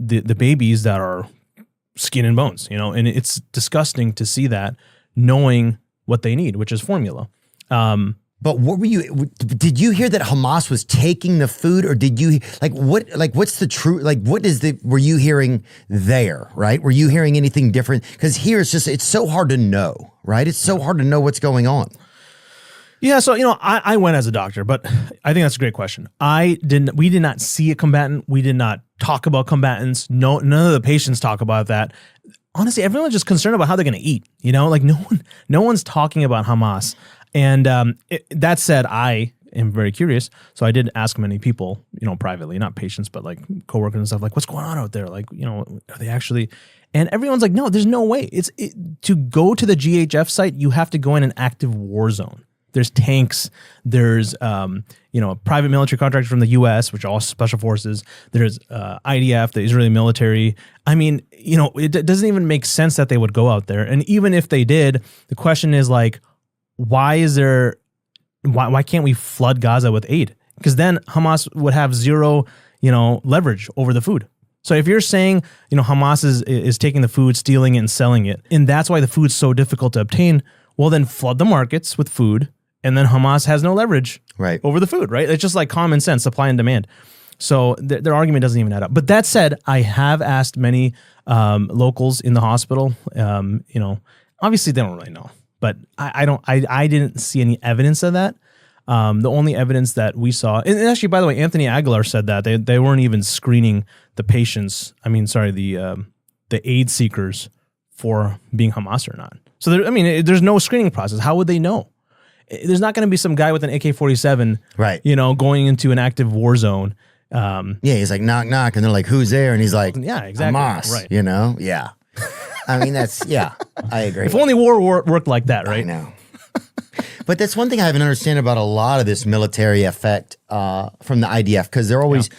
the babies that are skin and bones, you know, and it's disgusting to see that, knowing what they need, which is formula. But what were you, did you hear that Hamas was taking the food, or did you, what's the truth, were you hearing there, right? Were you hearing anything different? Because here it's so hard to know, right? It's so hard to know what's going on. Yeah, so, you know, I went as a doctor, but I think that's a great question. We did not see a combatant. We did not talk about combatants. No, none of the patients talk about that. Honestly, everyone's just concerned about how they're going to eat, you know, like no one's talking about Hamas. And that said, I am very curious. So I did ask many people, you know, privately, not patients, but like coworkers and stuff, like, what's going on out there? Like, you know, are they actually... And everyone's like, no, there's no way. To go to the GHF site, you have to go in an active war zone. There's tanks. There's, you know, private military contractors from the U.S., which are all special forces. There's IDF, the Israeli military. I mean, you know, it doesn't even make sense that they would go out there. And even if they did, the question is like, why can't we flood Gaza with aid? Because then Hamas would have zero, you know, leverage over the food. So if you're saying, you know, Hamas is taking the food, stealing it, and selling it, and that's why the food's so difficult to obtain, well, then flood the markets with food, and then Hamas has no leverage over the food, right? It's just like common sense, supply and demand. So their argument doesn't even add up. But that said, I have asked many locals in the hospital. You know, obviously they don't really know, but I didn't see any evidence of that. The only evidence that we saw, and actually, by the way, Anthony Aguilar said that they weren't even screening the patients. I mean, sorry, the aid seekers for being Hamas or not. So there's no screening process. How would they know? There's not going to be some guy with an AK-47, right? You know, going into an active war zone. Yeah, he's like knock knock, and they're like, "Who's there?" And he's like, "Yeah, exactly, Hamas." Right? You know, yeah. I mean, I agree. If only war worked like that, right? I know. But that's one thing I haven't understand about a lot of this military effect from the IDF, because they're always,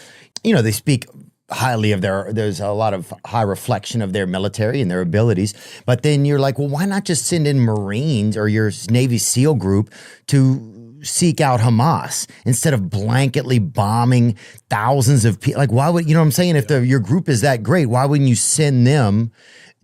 you know, they speak highly of there's a lot of high reflection of their military and their abilities. But then you're like, well, why not just send in Marines or your Navy SEAL group to seek out Hamas instead of blanketly bombing thousands of people? Like, why would, you know what I'm saying? If your group is that great, why wouldn't you send them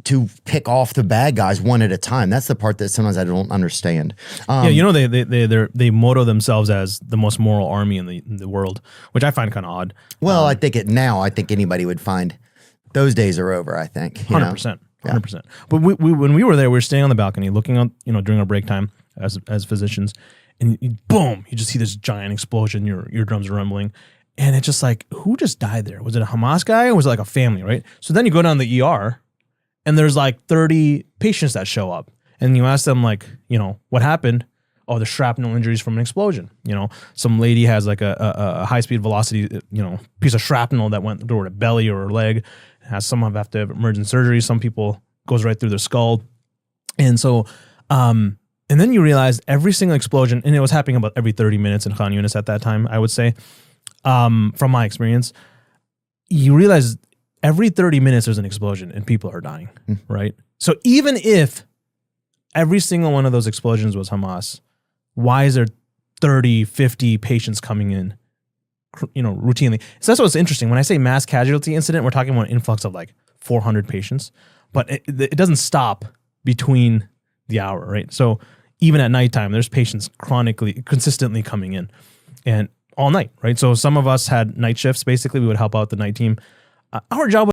to pick off the bad guys one at a time? That's the part that sometimes I don't understand. Yeah, you know, they motto themselves as the most moral army in the world, which I find kind of odd. Well, I think I think anybody would find those days are over. I think 100%, 100%. But when we were there, we were standing on the balcony, looking out, you know, during our break time as physicians, and boom, you just see this giant explosion. Your eardrums are rumbling. And it's just like, who just died there? Was it a Hamas guy or was it like a family, right? So then you go down the ER, and there's like 30 patients that show up. And you ask them, like, you know, what happened? Oh, the shrapnel injuries from an explosion. You know, some lady has like a high-speed velocity, you know, piece of shrapnel that went through her belly or her leg. Some have to have emergent surgery. Some people goes right through their skull. And so, and then you realize every single explosion, and it was happening about every 30 minutes in Khan Younis at that time, I would say, from my experience, you realize every 30 minutes there's an explosion and people are dying, right? So even if every single one of those explosions was Hamas, why is there 30, 50 patients coming in, you know, routinely? So that's what's interesting. When I say mass casualty incident, we're talking about an influx of like 400 patients, but it doesn't stop between the hour, right? So even at nighttime, there's patients consistently coming in, and all night, right? So some of us had night shifts. Basically, we would help out the night team. Our job